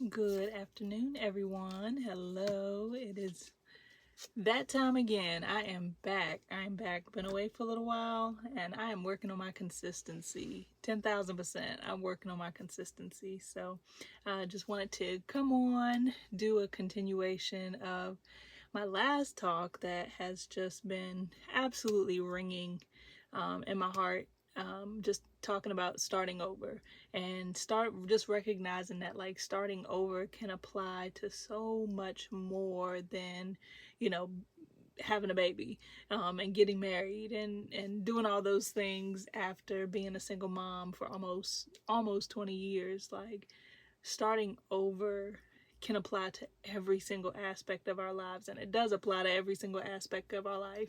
Good afternoon, everyone. Hello. It is that time again. I am back. I'm back. Been away for a little while and I am working on my consistency. 10,000%. I'm working on my consistency. So I just wanted to come on, do a continuation of my last talk that has just been absolutely ringing in my heart. Just talking about starting over and start just recognizing that like starting over can apply to so much more than, you know, having a baby and getting married and doing all those things after being a single mom for almost 20 years. Like starting over can apply to every single aspect of our lives, and it does apply to every single aspect of our life.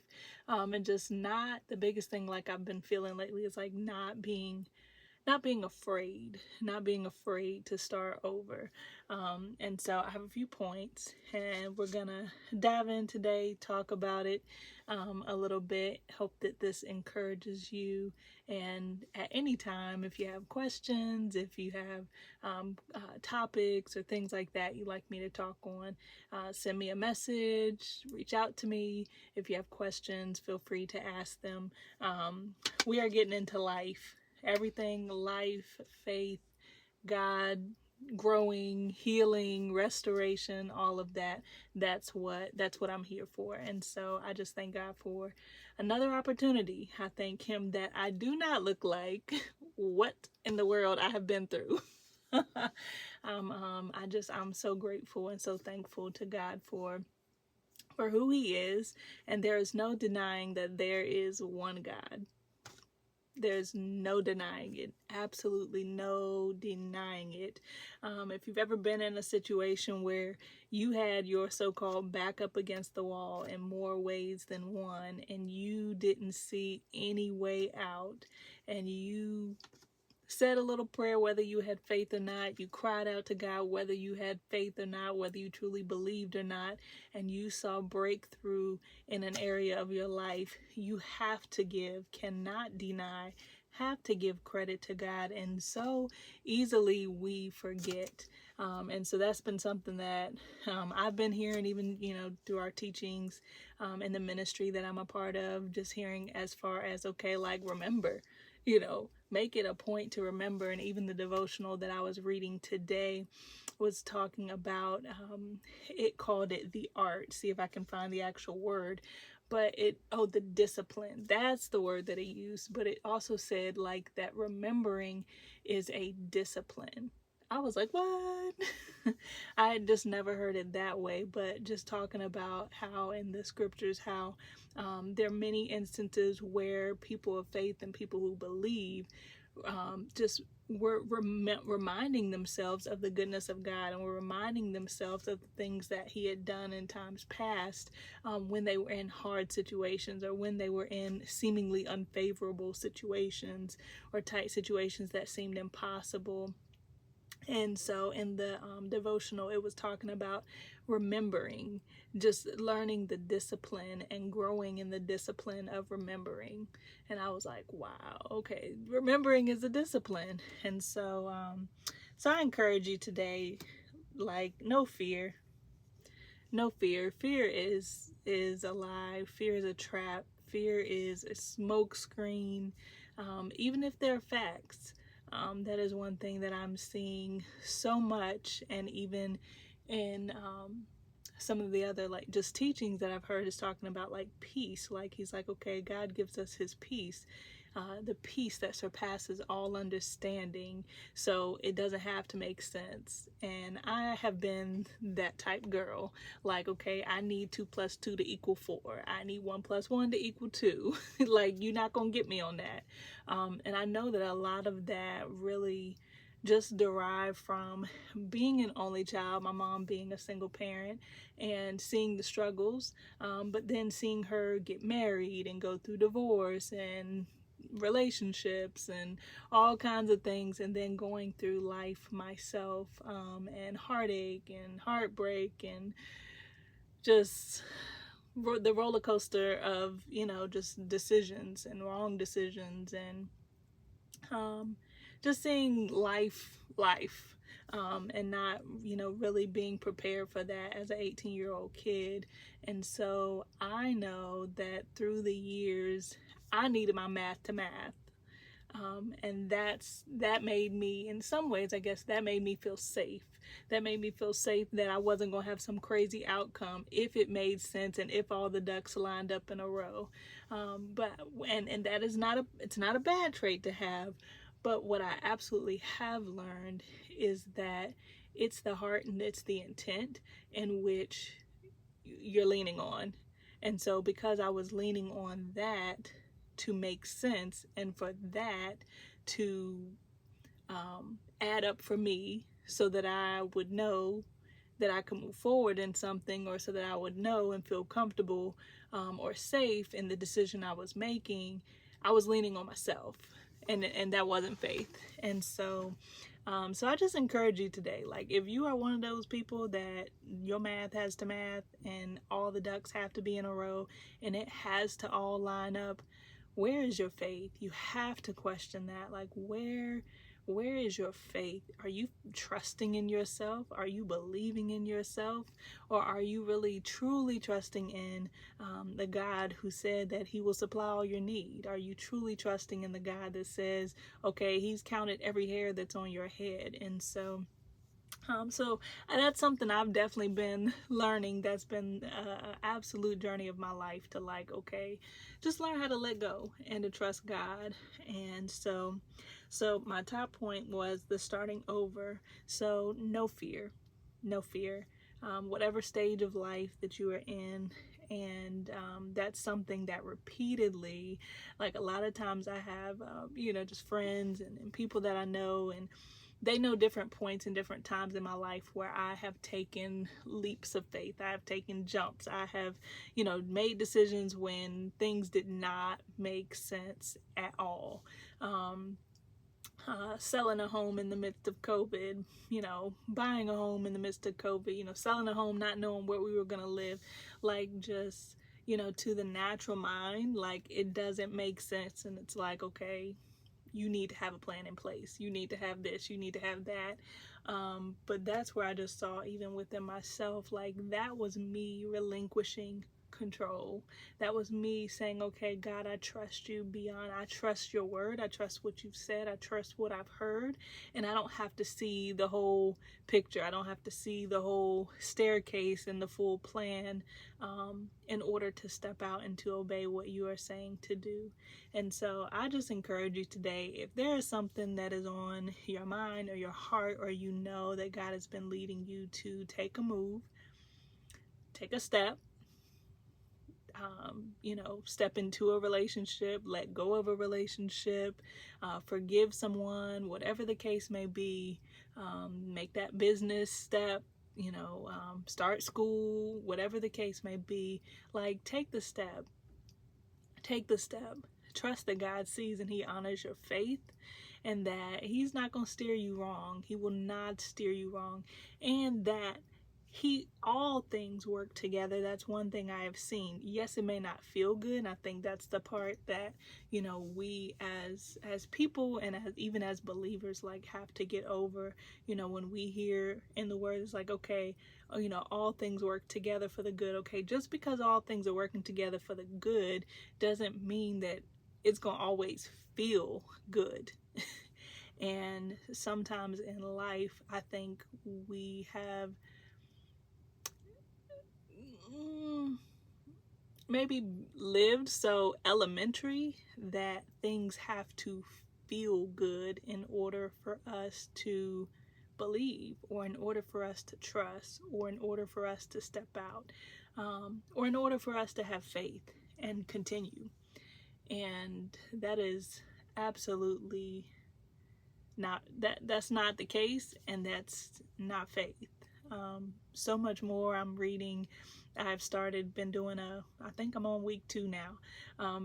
And just not the biggest thing like I've been feeling lately is like not being afraid to start over. And so I have a few points, and we're gonna dive in today, talk about it a little bit. Hope that this encourages you. And at any time, if you have questions, if you have topics or things like that you'd like me to talk on, send me a message, reach out to me. If you have questions, feel free to ask them. We are getting into life, everything life, faith, God, growing, healing, restoration, all of that. That's what I'm here for. And so I just thank God for another opportunity. I thank him that I do not look like what in the world I have been through. I'm so grateful and so thankful to God for who he is, and there is no denying that there is one God. There's no denying it. Absolutely no denying it. If you've ever been in a situation where you had your so called back up against the wall in more ways than one, and you didn't see any way out, and you said a little prayer, whether you had faith or not, you cried out to God, whether you had faith or not, whether you truly believed or not, and you saw breakthrough in an area of your life, you have to give, cannot deny, have to give credit to God. And so easily we forget. And so that's been something that I've been hearing, even, through our teachings in the ministry that I'm a part of, just hearing as far as, okay, like, remember, make it a point to remember. And even the devotional that I was reading today was talking about, it called it the art. See if I can find the actual word. But the discipline. That's the word that it used. But it also said like that remembering is a discipline. I was like, what? I had just never heard it that way, but just talking about how in the scriptures, how there are many instances where people of faith and people who believe just were reminding themselves of the goodness of God, and were reminding themselves of the things that he had done in times past, when they were in hard situations, or when they were in seemingly unfavorable situations, or tight situations that seemed impossible. And so in the devotional, it was talking about remembering, just learning the discipline and growing in the discipline of remembering. And I was like, wow, okay, remembering is a discipline. And so I encourage you today, like, no fear. No fear. Fear is a lie. Fear is a trap. Fear is a smoke screen. Even if they're facts, that is one thing that I'm seeing so much, and even in some of the other like just teachings that I've heard is talking about like peace. Like he's like, okay, God gives us his peace. The peace that surpasses all understanding, so it doesn't have to make sense. And I have been that type girl, like, okay, I need 2 plus 2 to equal 4, I need 1 plus 1 to equal 2. Like, you're not gonna get me on that. And I know that a lot of that really just derived from being an only child, my mom being a single parent, and seeing the struggles, but then seeing her get married and go through divorce and relationships and all kinds of things, and then going through life myself, and heartache and heartbreak, and just the roller coaster of, just decisions and wrong decisions, and just seeing life life, and not, really being prepared for that as an 18-year-old kid. And so I know that through the years, I needed my math to math. And that made me, in some ways, I guess, that made me feel safe. That made me feel safe that I wasn't going to have some crazy outcome if it made sense and if all the ducks lined up in a row. And that is it's not a bad trait to have. But what I absolutely have learned is that it's the heart and it's the intent in which you're leaning on. And so because I was leaning on that to make sense and for that to add up for me so that I would know that I could move forward in something, or so that I would know and feel comfortable or safe in the decision I was making, I was leaning on myself, and that wasn't faith. And so so I just encourage you today, like, if you are one of those people that your math has to math and all the ducks have to be in a row and it has to all line up, where is your faith? You have to question that. Like, where is your faith? Are you trusting in yourself? Are you believing in yourself? Or are you really truly trusting in the God who said that he will supply all your need? Are you truly trusting in the God that says, okay, he's counted every hair that's on your head? And so that's something I've definitely been learning. That's been an absolute journey of my life, to, like, okay, just learn how to let go and to trust God. And so my top point was the starting over. So no fear. Whatever stage of life that you are in. And that's something that repeatedly, like, a lot of times I have, just friends and people that I know, and they know different points and different times in my life where I have taken leaps of faith. I have taken jumps. I have, made decisions when things did not make sense at all. Selling a home in the midst of COVID, buying a home in the midst of COVID, selling a home not knowing where we were going to live, like, just, to the natural mind, like, it doesn't make sense. And it's like, okay, you need to have a plan in place. You need to have this, you need to have that. But that's where I just saw, even within myself, like, that was me relinquishing control. That was me saying, okay, God, I trust you beyond, I trust your word. I trust what you've said. I trust what I've heard. And I don't have to see the whole picture. I don't have to see the whole staircase and the full plan in order to step out and to obey what you are saying to do. And so I just encourage you today, if there is something that is on your mind or your heart, or that God has been leading you to take a move, take a step, step into a relationship, let go of a relationship, forgive someone, whatever the case may be, make that business step, start school, whatever the case may be, like, take the step. Trust that God sees and he honors your faith, and that he's not going to steer you wrong. He will not steer you wrong. And that all things work together. That's one thing I have seen. Yes, it may not feel good. And I think that's the part that, we as people and even as believers, like, have to get over, when we hear in the word, it's like, okay, all things work together for the good. Okay, just because all things are working together for the good doesn't mean that it's going to always feel good. And sometimes in life, I think we have maybe lived so elementary that things have to feel good in order for us to believe, or in order for us to trust, or in order for us to step out, or in order for us to have faith and continue. And that is absolutely not, that's not the case, and that's not faith. So much more I'm reading. I've been doing I think I'm on week 2 now,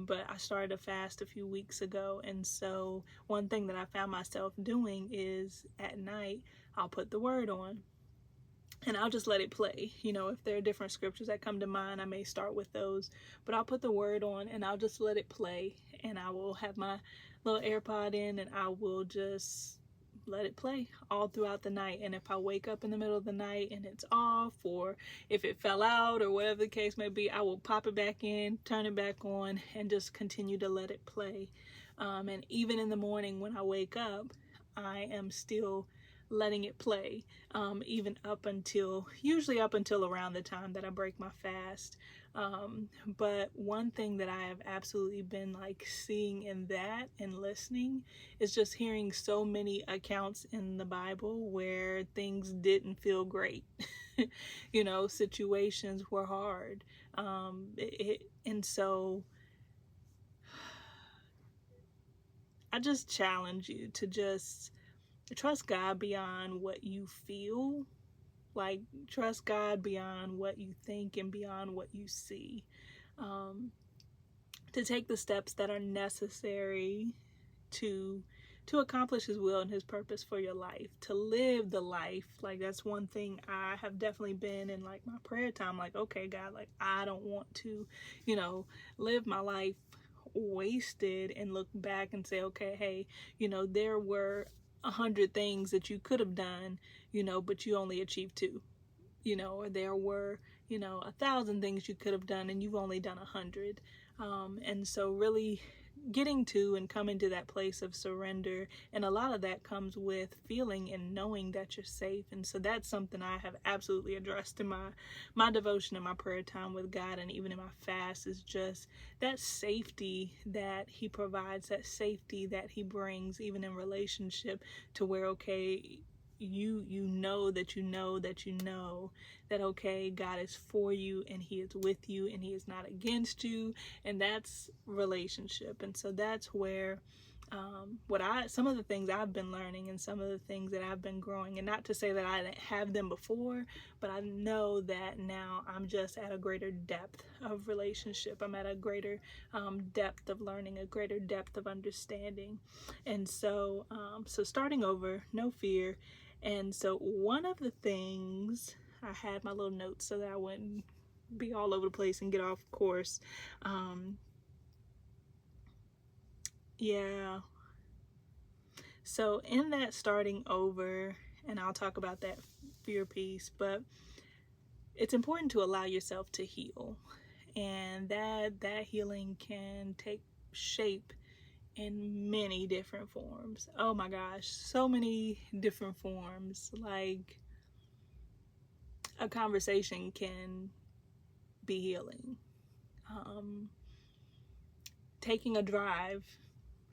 but I started a fast a few weeks ago. And so one thing that I found myself doing is, at night, I'll put the word on and I'll just let it play. If there are different scriptures that come to mind, I may start with those, but I'll put the word on and I'll just let it play, and I will have my little AirPod in, and I will just let it play all throughout the night. And if I wake up in the middle of the night and it's off, or if it fell out or whatever the case may be, I will pop it back in, turn it back on, and just continue to let it play. And even in the morning when I wake up, I am still letting it play, even usually up until around the time that I break my fast. But one thing that I have absolutely been like seeing in that and listening is just hearing so many accounts in the Bible where things didn't feel great. Situations were hard. And so I just challenge you to just trust God beyond what you feel. Like, trust God beyond what you think and beyond what you see. To take the steps that are necessary to accomplish His will and His purpose for your life, to live the life. Like, that's one thing I have definitely been in, like, my prayer time. Like, okay, God, like, I don't want to, live my life wasted and look back and say, okay, hey, there were 100 things that you could have done, but you only achieved 2, or there were, 1,000 things you could have done and you've only done 100. And so really getting to and coming to that place of surrender, and a lot of that comes with feeling and knowing that you're safe. And so that's something I have absolutely addressed in my devotion and my prayer time with God, and even in my fast, is just that safety that He provides, that safety that He brings, even in relationship, to where, okay, you know that okay, God is for you and He is with you and He is not against you, and that's relationship. And so that's where some of the things I've been learning and some of the things that I've been growing, and not to say that I didn't have them before, but I know that now I'm just at a greater depth of relationship. I'm at a greater depth of learning, a greater depth of understanding. And so starting over, no fear. And so one of the things, I had my little notes so that I wouldn't be all over the place and get off course. So in that starting over, and I'll talk about that fear piece, but it's important to allow yourself to heal. And that healing can take shape in many different forms. Oh my gosh, so many different forms. Like, a conversation can be healing. Taking a drive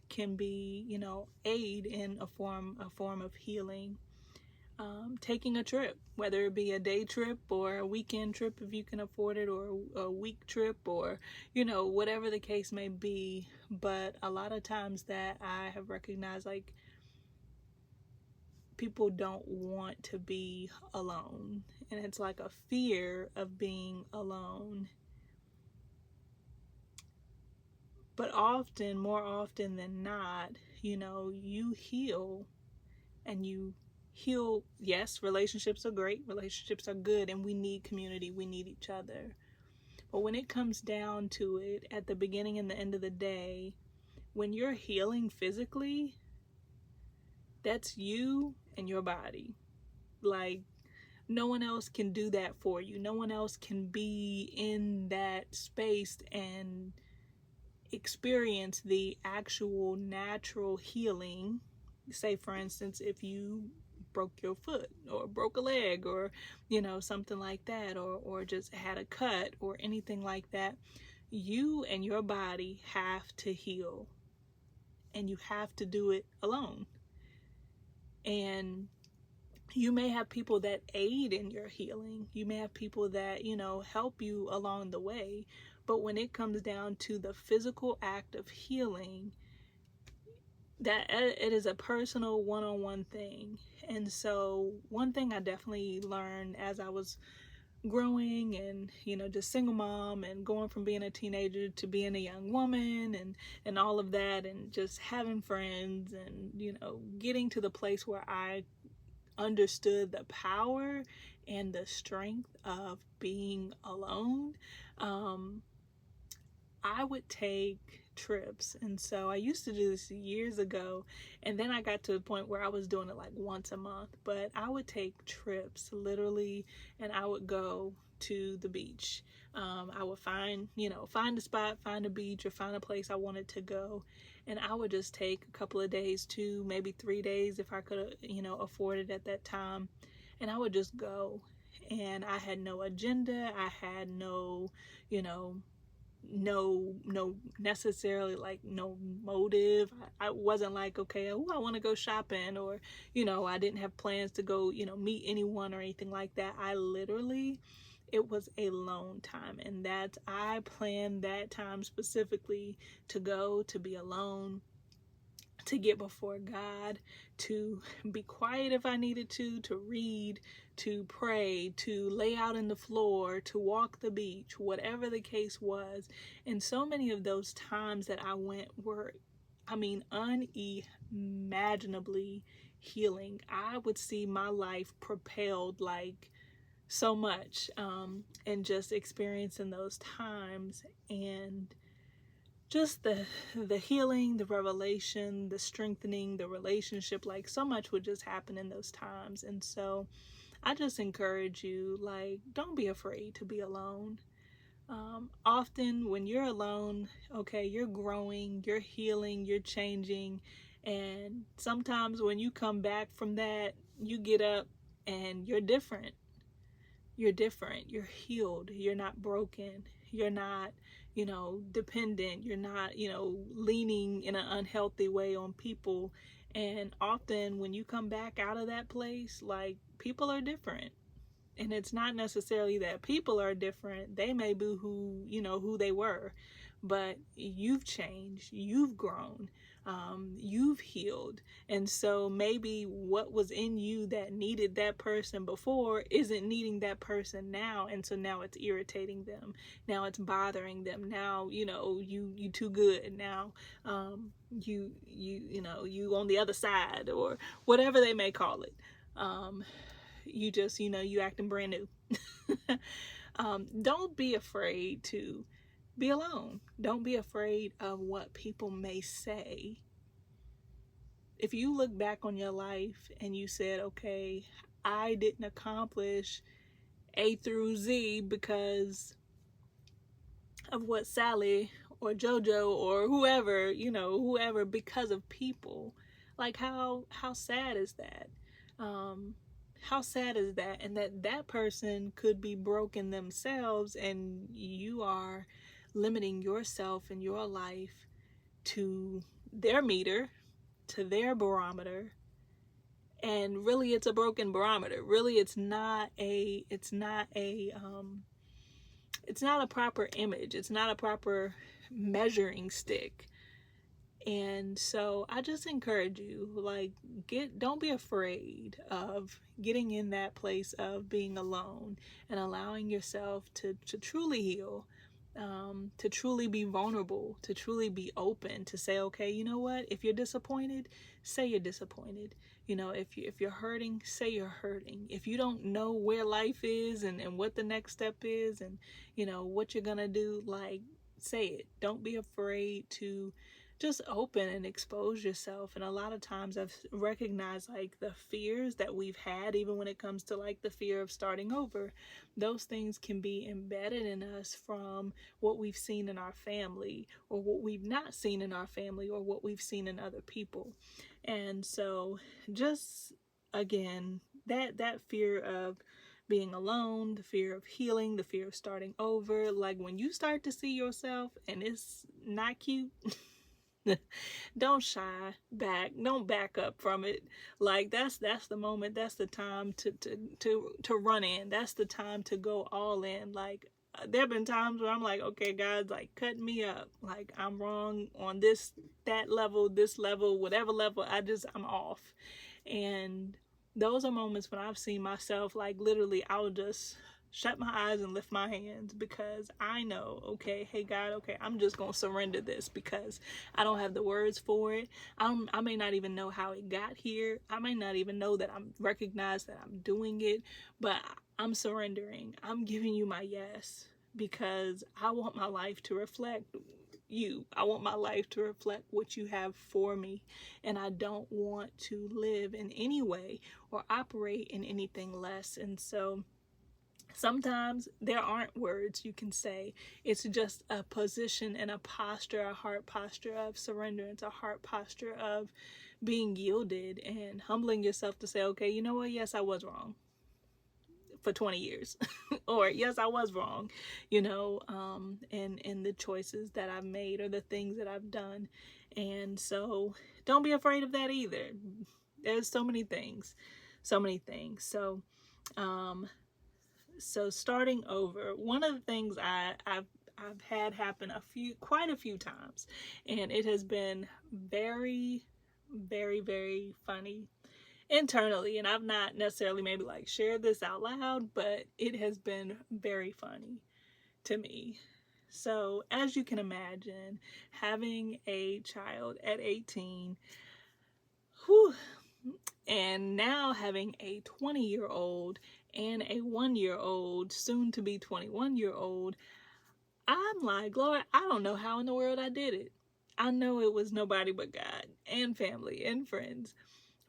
can be, aid in a form of healing. Taking a trip, whether it be a day trip or a weekend trip if you can afford it, or a week trip, or whatever the case may be. But a lot of times that I have recognized, like, people don't want to be alone, and it's like a fear of being alone. But more often than not, you heal, and you heal. Yes, relationships are great, relationships are good, and we need community, we need each other. But when it comes down to it, at the beginning and the end of the day, when you're healing physically, that's you and your body. Like, no one else can do that for you. No one else can be in that space and experience the actual natural healing. Say, for instance, if you broke your foot or broke a leg, or something like that, or just had a cut or anything like that, you and your body have to heal, and you have to do it alone. And you may have people that aid in your healing. You may have people that, help you along the way. But when it comes down to the physical act of healing, that it is a personal one-on-one thing. And so one thing I definitely learned as I was growing and, just single mom and going from being a teenager to being a young woman and all of that, and just having friends and, getting to the place where I understood the power and the strength of being alone. I would take trips. And so I used to do this years ago, and then I got to a point where I was doing it like once a month. But I would take trips literally, and I would go to the beach. I would find a spot, find a beach, or find a place I wanted to go, and I would just take a couple of days, 2, maybe 3 days if I could, afford it at that time, and I would just go. And I had no agenda. I had no, no necessarily like no motive. I wasn't like, okay, oh, I want to go shopping, or I didn't have plans to go meet anyone or anything like that. I literally, it was a alone time, and I planned that time specifically to go, to be alone, to get before God, to be quiet if I needed to read, to pray, to lay out in the floor, to walk the beach, whatever the case was. And so many of those times that I went were, unimaginably healing. I would see my life propelled like so much, and just experiencing those times, and just the healing, the revelation, the strengthening, the relationship, like so much would just happen in those times. And so I just encourage you, like, don't be afraid to be alone. Often when you're alone, okay, you're growing, you're healing, you're changing, and sometimes when you come back from that, you get up and you're different. You're different. You're healed. You're not broken. You're not, dependent. You're not, leaning in an unhealthy way on people. And often when you come back out of that place, like, people are different. And it's not necessarily that people are different. They may be who they were, but you've changed, you've grown, you've healed. And so maybe what was in you that needed that person before isn't needing that person now. And so now it's irritating them. Now it's bothering them. Now, you too good. Now, you on the other side, or whatever they may call it. You just, you acting brand new. Don't be afraid to be alone. Don't be afraid of what people may say. If you look back on your life and you said, okay, I didn't accomplish A through Z because of what Sally or JoJo or whoever, because of people, like how sad is that? How sad is that? And that person could be broken themselves, and you are limiting yourself and your life to their meter, to their barometer. And really, it's a broken barometer. Really, it's not a proper image. It's not a proper measuring stick. And so I just encourage you, like, don't be afraid of getting in that place of being alone and allowing yourself to truly heal, to truly be vulnerable, to truly be open, to say, okay, you know what? If you're disappointed, say you're disappointed. If you're hurting, say you're hurting. If you don't know where life is and what the next step is and, what you're going to do, like, say it. Don't be afraid to just open and expose yourself. And a lot of times I've recognized, like, the fears that we've had, even when it comes to, like, the fear of starting over, those things can be embedded in us from what we've seen in our family, or what we've not seen in our family, or what we've seen in other people. And so just, again, that fear of being alone, the fear of healing, the fear of starting over, like, when you start to see yourself and it's not cute, don't shy back. Don't back up from it. Like, that's the moment. That's the time to run in. That's the time to go all in. Like, there have been times where I'm like, okay, God's like, cut me up. Like, I'm wrong on this level, whatever level. I'm off. And those are moments when I've seen myself, like, literally, I'll just shut my eyes and lift my hands, because I know, okay, hey God, okay, I'm just gonna surrender this, because I don't have the words for it. I may not even know how it got here. I may not even know that I'm recognized that I'm doing it, but I'm surrendering. I'm giving you my yes, because I want my life to reflect you. I want my life to reflect what you have for me. And I don't want to live in any way or operate in anything less. And so sometimes there aren't words you can say. It's just a position and a posture, a heart posture of surrenderance, a heart posture of being yielded and humbling yourself to say, okay, you know what? Yes, I was wrong for 20 years. Or yes, I was wrong, in the choices that I've made or the things that I've done. And so don't be afraid of that either. There's so many things. So starting over, one of the things I've had happen quite a few times, and it has been very, very, very funny internally, and I've not necessarily maybe like shared this out loud, but it has been very funny to me. So as you can imagine, having a child at 18, whew, and now having a 20-year-old and a 1-year-old, soon to be 21-year-old, I'm like, Lord, I don't know how in the world I did it. I know it was nobody but God and family and friends.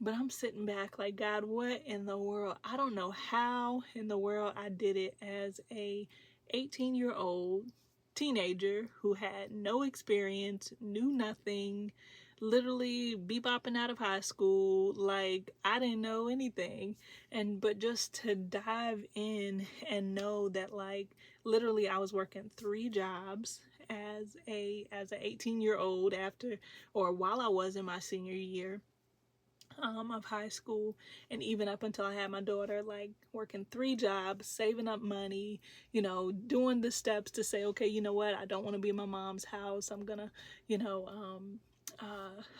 But I'm sitting back like, God, what in the world? I don't know how in the world I did it as a 18-year-old teenager who had no experience, knew nothing, literally bebopping out of high school. Like, I didn't know anything. But just to dive in and know that, like, literally I was working 3 jobs as a 18-year-old while I was in my senior year of high school, and even up until I had my daughter, like working 3 jobs, saving up money, doing the steps to say, okay, you know what, I don't want to be in my mom's house. I'm gonna,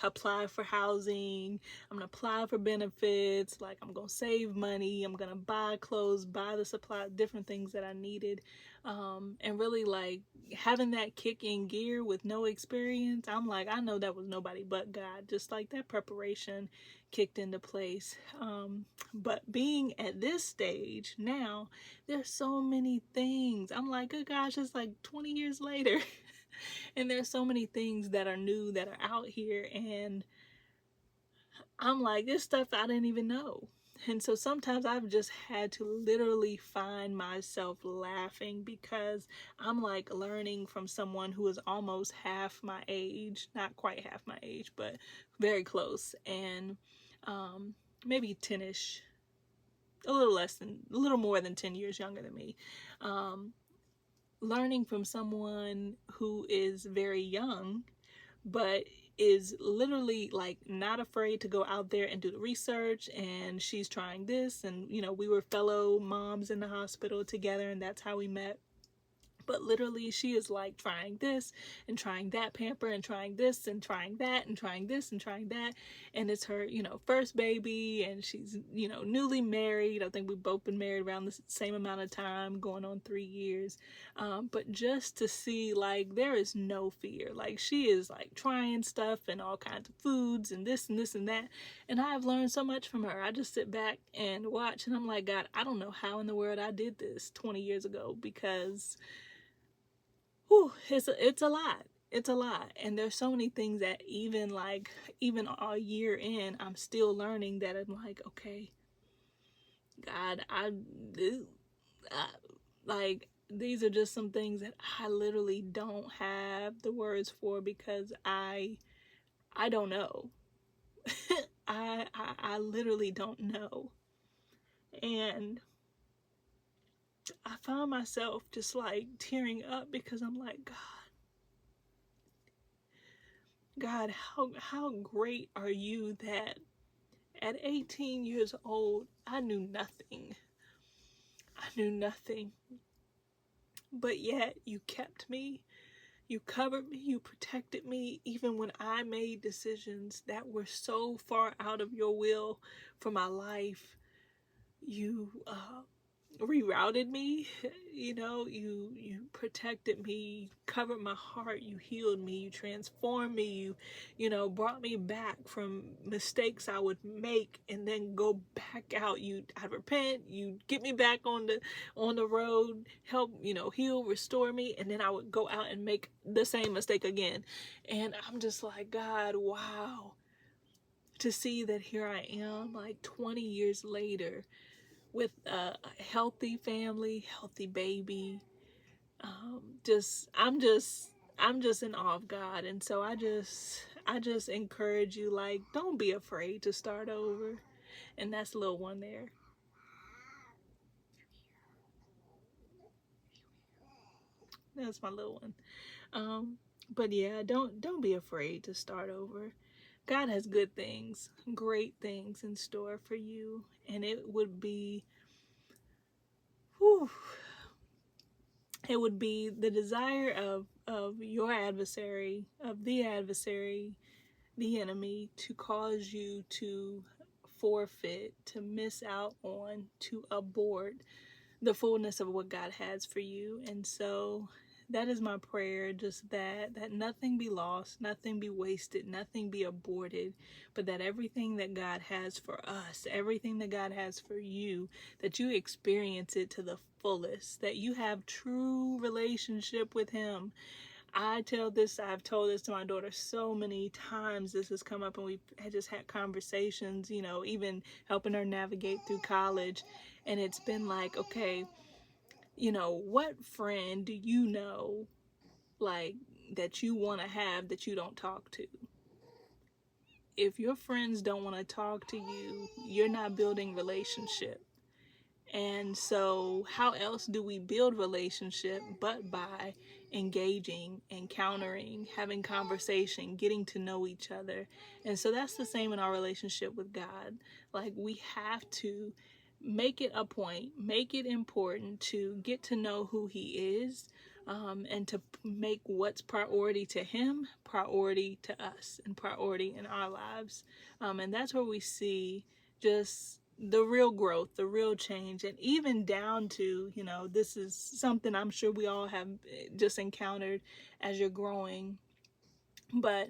apply for housing. I'm gonna apply for benefits. Like, I'm gonna save money. I'm gonna buy clothes, buy the supply, different things that I needed. And really, like, having that kick in gear with no experience, I'm like, I know that was nobody but God. Just like that preparation kicked into place. But being at this stage now, there's so many things. I'm like, good gosh, it's like 20 years later. And there's so many things that are new that are out here. And I'm like, this stuff I didn't even know. And so sometimes I've just had to literally find myself laughing because I'm like learning from someone who is almost half my age, not quite half my age, but very close. And maybe 10-ish, a little more than 10 years younger than me. Learning from someone who is very young, but is literally like not afraid to go out there and do the research, and she's trying this, and we were fellow moms in the hospital together, and that's how we met. But literally she is like trying this and trying that pamper and trying this and trying that and trying this and trying that. And it's her, first baby, and she's, newly married. I think we've both been married around the same amount of time, going on 3 years. But just to see, like, there is no fear. Like, she is like trying stuff and all kinds of foods and this and this and that. And I've learned so much from her. I just sit back and watch, and I'm like, God, I don't know how in the world I did this 20 years ago, because it's a lot. It's a lot. And there's so many things that even a year in, I'm still learning, that I'm like, okay, God, like, these are just some things that I literally don't have the words for, because I don't know. I literally don't know. And I found myself just like tearing up, because I'm like, God, how great are you that at 18 years old, I knew nothing. But yet you kept me, you covered me, you protected me, even when I made decisions that were so far out of your will for my life. You rerouted me. You protected me, covered my heart, you healed me, you transformed me, brought me back from mistakes I would make and then go back out. I'd repent, you get me back on the road, help, heal, restore me, and then I would go out and make the same mistake again. And I'm just like, God, wow. To see that here I am, like 20 years later, with a healthy family, healthy baby. I'm just in awe of God. And so I just encourage you, like, don't be afraid to start over. And that's little one there. That's my little one. But yeah, don't be afraid to start over. God has good things, great things in store for you. And whew, it would be the desire of your adversary, of the adversary, the enemy, to cause you to forfeit, to miss out on, to abort the fullness of what God has for you. And so that is my prayer, just that nothing be lost, nothing be wasted, nothing be aborted, but that everything that God has for us, everything that God has for you, that you experience it to the fullest, that you have true relationship with Him. I've told this to my daughter so many times. This has come up, and we've just had conversations, even helping her navigate through college. And it's been like, okay, what friend do you know, like, that you want to have that you don't talk to? If your friends don't want to talk to you, you're not building relationship. And so how else do we build relationship but by engaging, encountering, having conversation, getting to know each other? And so that's the same in our relationship with God. Like, we have to make it a point, make it important to get to know who He is, and to make what's priority to Him priority to us and priority in our lives. And that's where we see just the real growth, the real change, and even down to, this is something I'm sure we all have just encountered as you're growing. But,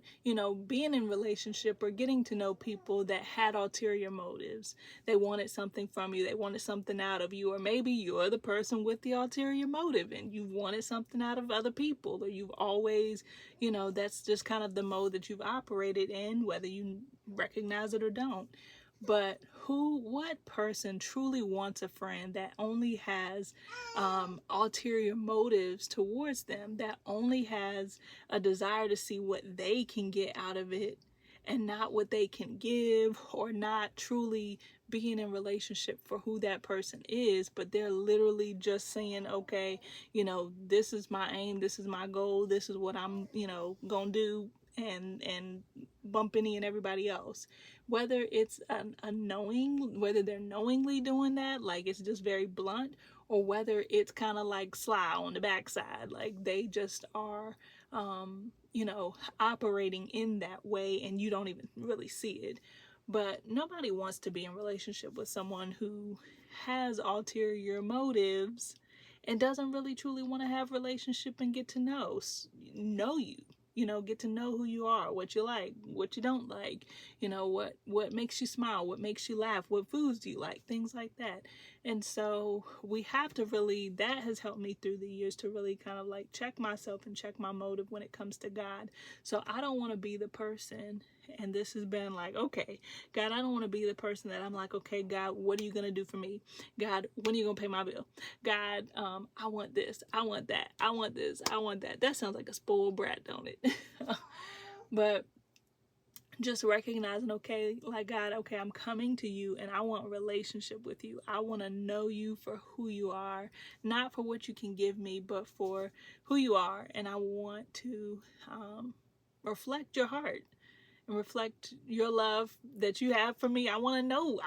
being in relationship or getting to know people that had ulterior motives, they wanted something from you, they wanted something out of you, or maybe you're the person with the ulterior motive and you wanted something out of other people, or you've always, that's just kind of the mode that you've operated in, whether you recognize it or don't. But what person truly wants a friend that only has ulterior motives towards them, that only has a desire to see what they can get out of it and not what they can give, or not truly being in relationship for who that person is, but they're literally just saying, okay, this is my aim, this is my goal, this is what I'm, gonna do, and bump any and everybody else. Whether it's whether they're knowingly doing that, like it's just very blunt, or whether it's kind of like sly on the backside, like they just are, operating in that way and you don't even really see it. But nobody wants to be in relationship with someone who has ulterior motives and doesn't really truly want to have relationship and get to know you. Get to know who you are, what you like, what you don't like, what makes you smile, what makes you laugh, what foods do you like, things like that. And so we have to really, that has helped me through the years to really kind of like check myself and check my motive when it comes to God. So I don't want to be the person, and this has been like, okay, God, I don't want to be the person that I'm like, okay, God, what are you going to do for me? God, when are you going to pay my bill? God, I want this, I want that, I want this, I want that. That sounds like a spoiled brat, don't it? But just recognizing, okay, like, God, okay, I'm coming to you and I want a relationship with you. I want to know you for who you are, not for what you can give me, but for who you are. And I want to reflect your heart and reflect your love that you have for me. I want to know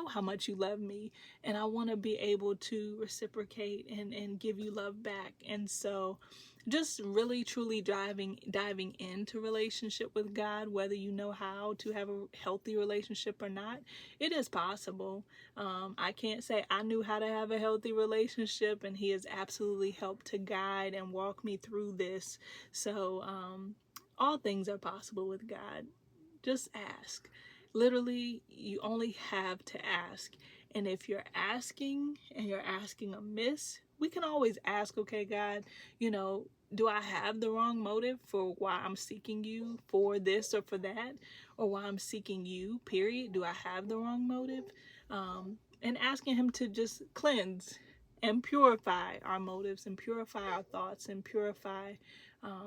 how much you love me, and I want to be able to reciprocate and give you love back. And so just really truly diving into relationship with God, whether you know how to have a healthy relationship or not. It is possible. I can't say I knew how to have a healthy relationship, and he has absolutely helped to guide and walk me through this. So all things are possible with God. Just ask. Literally, you only have to ask. And if you're asking and you're asking amiss, we can always ask, okay, God, do I have the wrong motive for why I'm seeking you for this or for that? Or why I'm seeking you, period? Do I have the wrong motive? And asking him to just cleanse and purify our motives and purify our thoughts and purify